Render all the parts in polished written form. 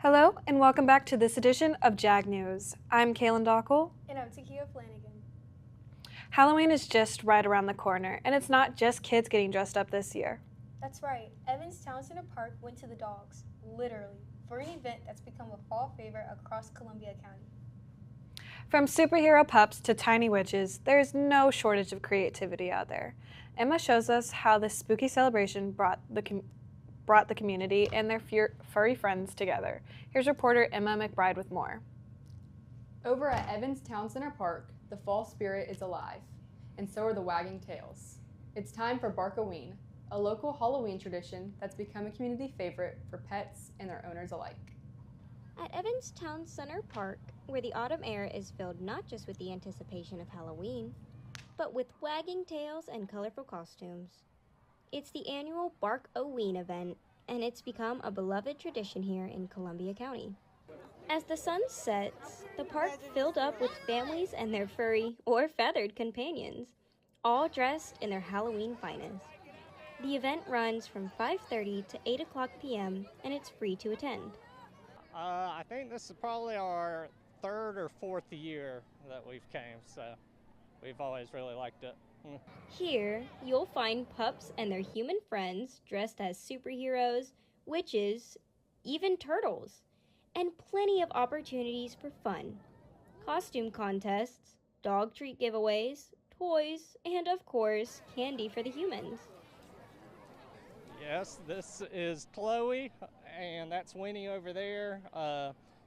Hello, and welcome back to this edition of JAG News. I'm Kaylin Dockel. And I'm Takia Flanagan. Halloween is just right around the corner, and it's not just kids getting dressed up this year. That's right. Evans Town Center Park went to the dogs, literally, for an event that's become a fall favorite across Columbia County. From superhero pups to tiny witches, there's no shortage of creativity out there. Emma shows us how this spooky celebration brought the community and their furry friends together. Here's reporter Emma McBride with more. Over at Evans Town Center Park, the fall spirit is alive, and so are the wagging tails. It's time for Bark-a-Ween, a local Halloween tradition that's become a community favorite for pets and their owners alike. At Evans Town Center Park, where the autumn air is filled not just with the anticipation of Halloween, but with wagging tails and colorful costumes. It's the annual Bark-a-Ween event, and it's become a beloved tradition here in Columbia County. As the sun sets, the park filled up with families and their furry or feathered companions, all dressed in their Halloween finest. The event runs from 5:30 to 8 o'clock p.m., and it's free to attend. I think this is probably our third or fourth year that we've came, so we've always really liked it. Here, you'll find pups and their human friends dressed as superheroes, witches, even turtles, and plenty of opportunities for fun. Costume contests, dog treat giveaways, toys, and of course, candy for the humans. Yes, this is Chloe, and that's Winnie over there.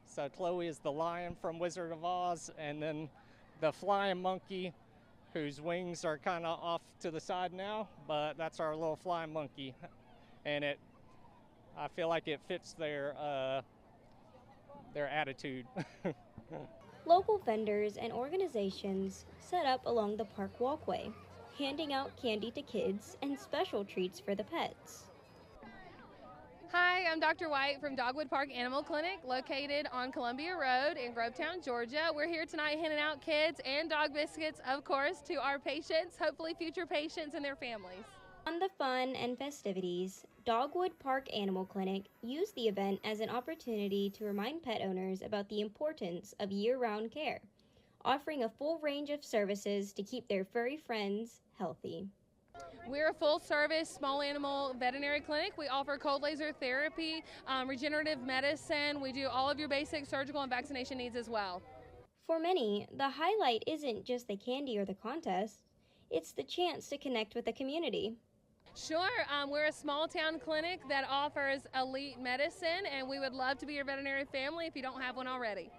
So Chloe is the lion from Wizard of Oz, and then the flying monkey, whose wings are kind of off to the side now, but that's our little flying monkey. And I feel like it fits their attitude. Local vendors and organizations set up along the park walkway, handing out candy to kids and special treats for the pets. Hi, I'm Dr. White from Dogwood Park Animal Clinic, located on Columbia Road in Grovetown, Georgia. We're here tonight handing out kids and dog biscuits, of course, to our patients, hopefully future patients and their families. On the fun and festivities, Dogwood Park Animal Clinic used the event as an opportunity to remind pet owners about the importance of year-round care, offering a full range of services to keep their furry friends healthy. We're a full-service small animal veterinary clinic. We offer cold laser therapy, regenerative medicine. We do all of your basic surgical and vaccination needs as well. For many, the highlight isn't just the candy or the contest, it's the chance to connect with the community. Sure, we're a small town clinic that offers elite medicine, and we would love to be your veterinary family if you don't have one already.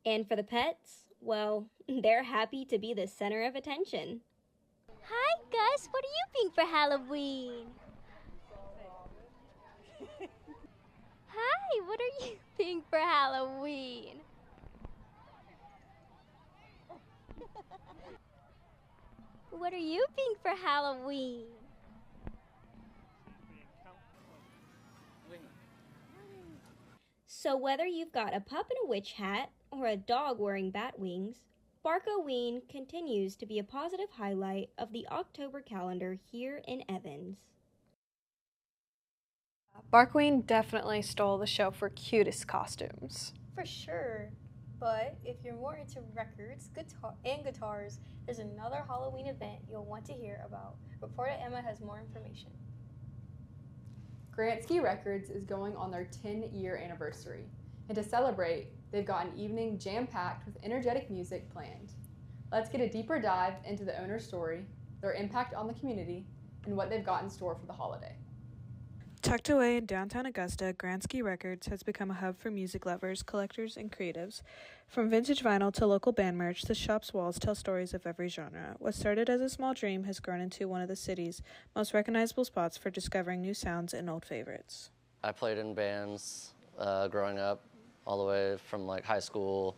And for the pets, well, they're happy to be the center of attention. Hi Gus, what are you being for Halloween? Hi, what are you being for Halloween? What are you being for Halloween? So whether you've got a pup in a witch hat or a dog wearing bat wings, Bark-a-Ween continues to be a positive highlight of the October calendar here in Evans. Bark-a-Ween definitely stole the show for cutest costumes. For sure. But if you're more into records and guitars, there's another Halloween event you'll want to hear about. Reporter Emma has more information. Gransky Records is going on their 10-year anniversary, and to celebrate, they've got an evening jam-packed with energetic music planned. Let's get a deeper dive into the owner's story, their impact on the community, and what they've got in store for the holiday. Tucked away in downtown Augusta, Gransky Records has become a hub for music lovers, collectors, and creatives. From vintage vinyl to local band merch, the shop's walls tell stories of every genre. What started as a small dream has grown into one of the city's most recognizable spots for discovering new sounds and old favorites. I played in bands growing up, all the way from like high school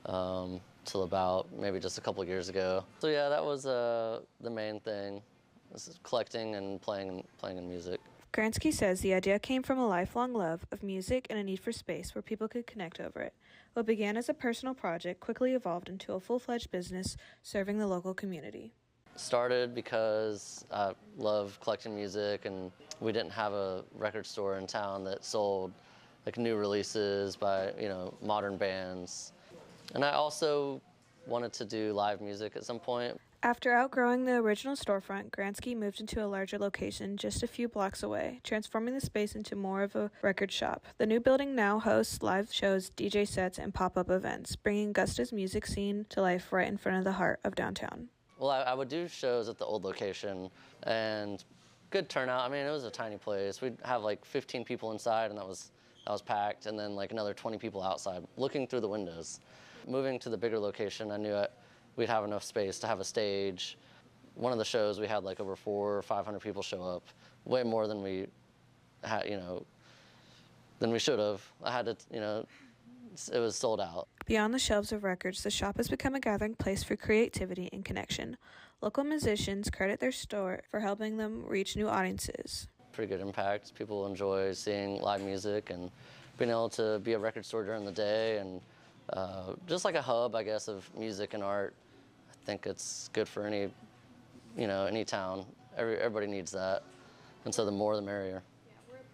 till about maybe just a couple years ago. So yeah, that was the main thing, was collecting and playing in music. Gransky says the idea came from a lifelong love of music and a need for space where people could connect over it. What began as a personal project quickly evolved into a full-fledged business serving the local community. Started because I love collecting music, and we didn't have a record store in town that sold like new releases by, modern bands. And I also wanted to do live music at some point. After outgrowing the original storefront, Gransky moved into a larger location just a few blocks away, transforming the space into more of a record shop. The new building now hosts live shows, DJ sets, and pop-up events, bringing Augusta's music scene to life right in front of the heart of downtown. Well, I would do shows at the old location, and good turnout. I mean, it was a tiny place. We'd have like 15 people inside, and that was packed, and then like another 20 people outside looking through the windows. Moving to the bigger location, I knew we'd have enough space to have a stage. One of the shows, we had like over 400 or 500 people show up, way more than we had, than we should have. I had to, it was sold out. Beyond the shelves of records, the shop has become a gathering place for creativity and connection. Local musicians credit their store for helping them reach new audiences. Pretty good impact. People enjoy seeing live music and being able to be a record store during the day, and just like a hub, I guess, of music and art. I think it's good for any town. Everybody needs that, and so the more the merrier.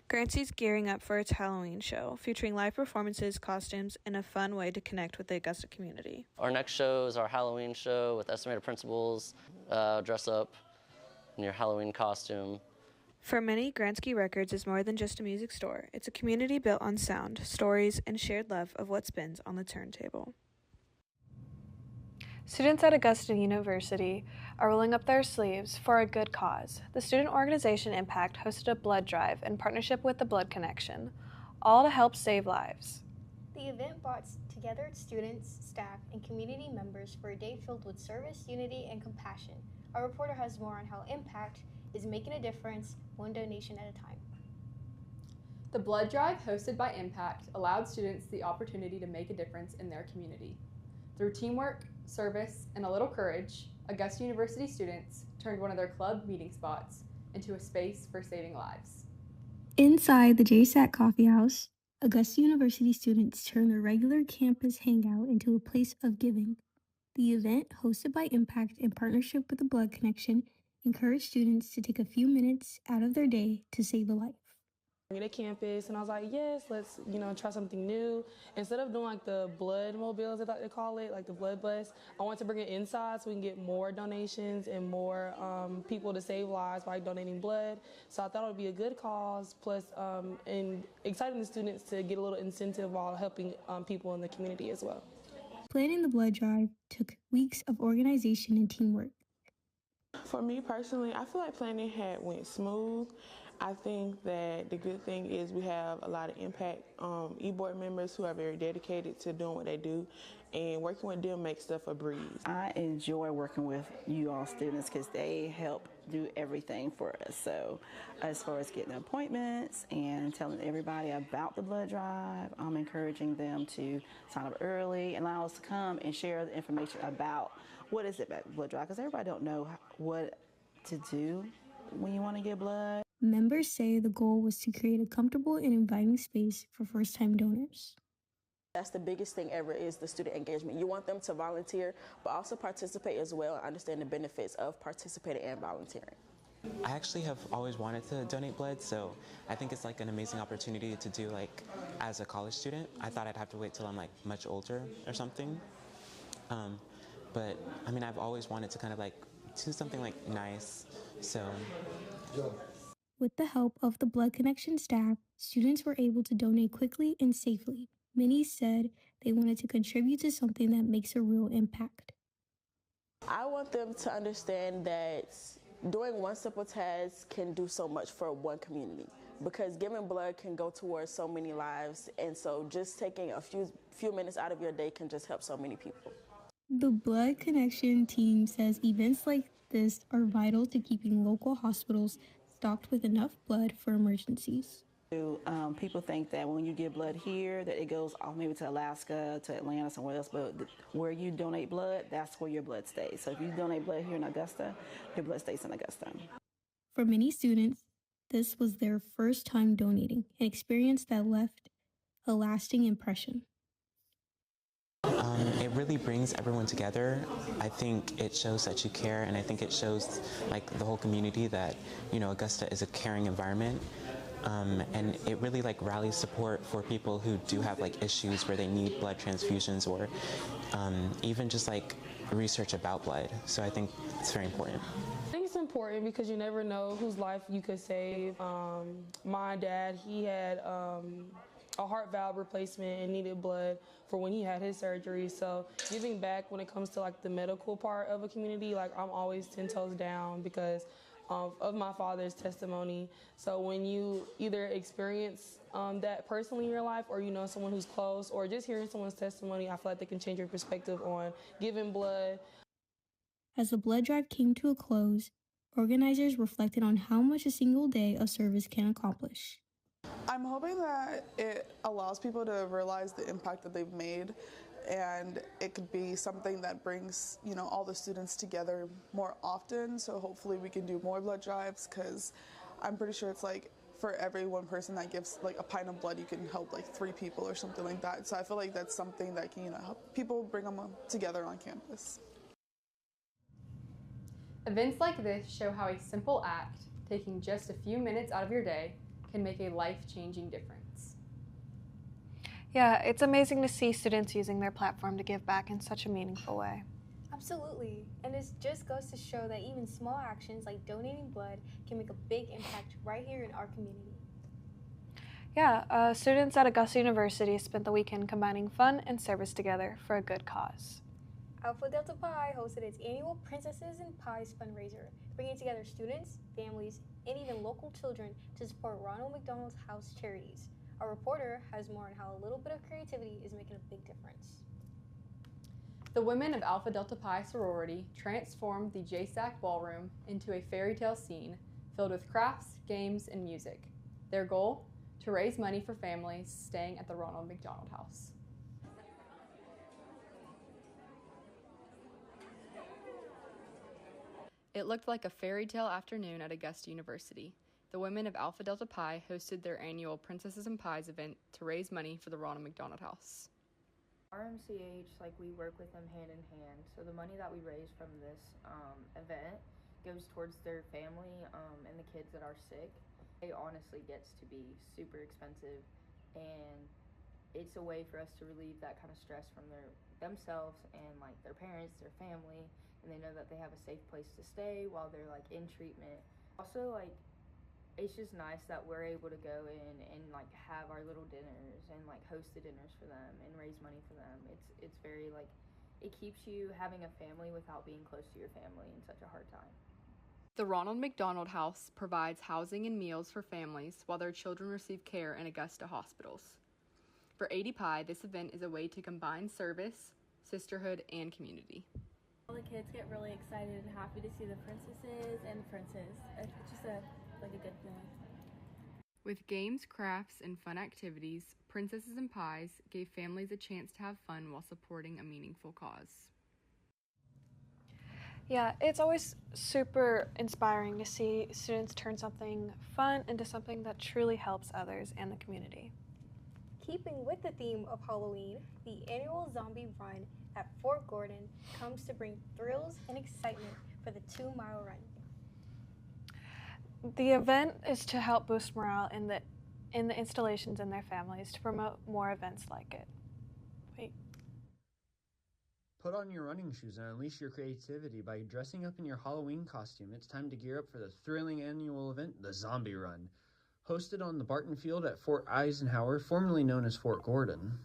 Gransky's gearing up for its Halloween show, featuring live performances, costumes, and a fun way to connect with the Augusta community. Our next show is our Halloween show with estimated principals. Dress up in your Halloween costume. For many, Gransky Records is more than just a music store. It's a community built on sound, stories, and shared love of what spins on the turntable. Students at Augusta University are rolling up their sleeves for a good cause. The student organization Impact hosted a blood drive in partnership with the Blood Connection, all to help save lives. The event brought together students, staff, and community members for a day filled with service, unity, and compassion. Our reporter has more on how Impact is making a difference, one donation at a time. The blood drive hosted by Impact allowed students the opportunity to make a difference in their community. Through teamwork, service, and a little courage, Augusta University students turned one of their club meeting spots into a space for saving lives. Inside the JSAC Coffee House, Augusta University students turned their regular campus hangout into a place of giving. The event, hosted by Impact in partnership with the Blood Connection, encouraged students to take a few minutes out of their day to save a life. At campus, and I was like, yes, let's try something new. Instead of doing like the blood mobiles, as they call it, like the blood bus, I want to bring it inside so we can get more donations and more people to save lives by donating blood. So I thought it would be a good cause, plus and exciting the students to get a little incentive while helping people in the community as well. Planning the blood drive took weeks of organization and teamwork. For me personally, I feel like planning went smooth. I think that the good thing is we have a lot of Impact e-board members who are very dedicated to doing what they do, and working with them makes stuff a breeze. I enjoy working with you all students because they help do everything for us. So as far as getting appointments and telling everybody about the blood drive, I'm encouraging them to sign up early and allow us to come and share the information about what is it about the blood drive, because everybody don't know what to do when you want to get blood. Members say the goal was to create a comfortable and inviting space for first-time donors. That's the biggest thing ever, is the student engagement. You want them to volunteer, but also participate as well and understand the benefits of participating and volunteering. I actually have always wanted to donate blood, so I think it's like an amazing opportunity to do like as a college student. I thought I'd have to wait till I'm like much older or something. But I mean, I've always wanted to kind of like do something like nice, so. With the help of the Blood Connection staff, students were able to donate quickly and safely. Many said they wanted to contribute to something that makes a real impact. I want them to understand that doing one simple task can do so much for one community, because giving blood can go towards so many lives, and so just taking a few minutes out of your day can just help so many people. The Blood Connection team says events like this are vital to keeping local hospitals stocked with enough blood for emergencies. People think that when you give blood here, that it goes off maybe to Alaska, to Atlanta, somewhere else, but where you donate blood, that's where your blood stays. So if you donate blood here in Augusta, your blood stays in Augusta. For many students, this was their first time donating, an experience that left a lasting impression. It really brings everyone together. I think it shows that you care, and I think it shows like the whole community that, Augusta is a caring environment. and it really like rallies support for people who do have like issues where they need blood transfusions or even just like research about blood. So I think it's very important. I think it's important because you never know whose life you could save. My dad, he had a heart valve replacement and needed blood for when he had his surgery. So giving back when it comes to like the medical part of a community, like I'm always 10 toes down because of my father's testimony. So when you either experience that personally in your life, or you know someone who's close, or just hearing someone's testimony, I feel like they can change your perspective on giving blood. As the blood drive came to a close, organizers reflected on how much a single day of service can accomplish. I'm hoping that it allows people to realize the impact that they've made, and it could be something that brings, you know, all the students together more often. So hopefully we can do more blood drives, because I'm pretty sure it's like for every one person that gives like a pint of blood, you can help like 3 people or something like that. So I feel like that's something that can, you know, help people bring them together on campus. Events like this show how a simple act, taking just a few minutes out of your day, can make a life-changing difference. Yeah, it's amazing to see students using their platform to give back in such a meaningful way. Absolutely. And it just goes to show that even small actions like donating blood can make a big impact right here in our community. Yeah, students at Augusta University spent the weekend combining fun and service together for a good cause. Alpha Delta Pi hosted its annual Princesses and Pies fundraiser, bringing together students, families, and even local children to support Ronald McDonald House charities. Our reporter has more on how a little bit of creativity is making a big difference. The women of Alpha Delta Pi sorority transformed the JSAC ballroom into a fairy tale scene filled with crafts, games, and music. Their goal? To raise money for families staying at the Ronald McDonald House. It looked like a fairy tale afternoon at Augusta University. The women of Alpha Delta Pi hosted their annual Princesses and Pies event to raise money for the Ronald McDonald House. RMCH, we work with them hand in hand. So the money that we raise from this event goes towards their family and the kids that are sick. It honestly gets to be super expensive, and it's a way for us to relieve that kind of stress from themselves and their parents, their family, and they know that they have a safe place to stay while they're in treatment. Also, it's just nice that we're able to go in and have our little dinners and host the dinners for them and raise money for them. It's very it keeps you having a family without being close to your family in such a hard time. The Ronald McDonald House provides housing and meals for families while their children receive care in Augusta hospitals. For 80 Pi, this event is a way to combine service, sisterhood, and community. All the kids get really excited and happy to see the princesses and princes. It's just a good feeling. With games, crafts, and fun activities, Princesses and Pies gave families a chance to have fun while supporting a meaningful cause. Yeah, it's always super inspiring to see students turn something fun into something that truly helps others and the community. Keeping with the theme of Halloween, the annual Zombie Run at Fort Gordon comes to bring thrills and excitement for the 2-mile run. The event is to help boost morale in the installations and their families to promote more events like it. Wait. Put on your running shoes and unleash your creativity by dressing up in your Halloween costume. It's time to gear up for the thrilling annual event, the Zombie Run, hosted on the Barton Field at Fort Eisenhower, formerly known as Fort Gordon.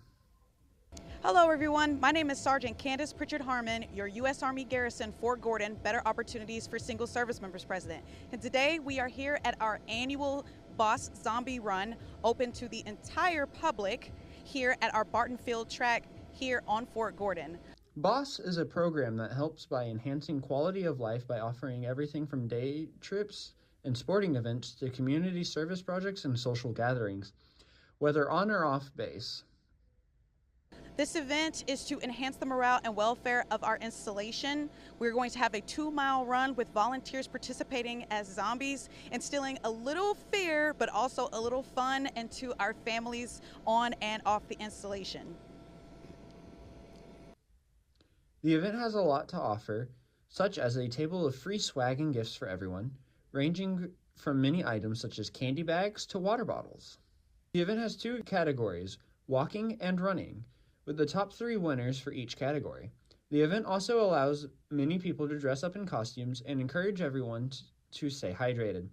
Hello everyone, my name is Sergeant Candace Pritchard Harmon, your U.S. Army Garrison Fort Gordon Better Opportunities for Single Service Members President. And today we are here at our annual Boss Zombie Run, open to the entire public here at our Barton Field track here on Fort Gordon. BOSS is a program that helps by enhancing quality of life by offering everything from day trips and sporting events to community service projects and social gatherings, whether on or off base. This event is to enhance the morale and welfare of our installation. We're going to have a 2-mile run with volunteers participating as zombies, instilling a little fear but also a little fun into our families on and off the installation. The event has a lot to offer, such as a table of free swag and gifts for everyone, ranging from many items such as candy bags to water bottles. The event has 2 categories, walking and running, with the top 3 winners for each category. The event also allows many people to dress up in costumes and encourage everyone to stay hydrated.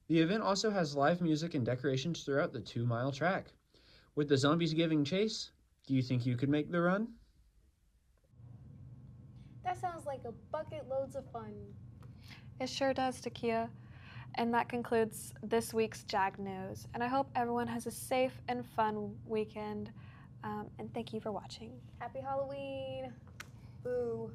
The event also has live music and decorations throughout the 2-mile track. With the zombies giving chase, do you think you could make the run? That sounds like a bucket loads of fun. It sure does, Takia. And that concludes this week's JAG News. And I hope everyone has a safe and fun weekend. And thank you for watching. Happy Halloween. Boo.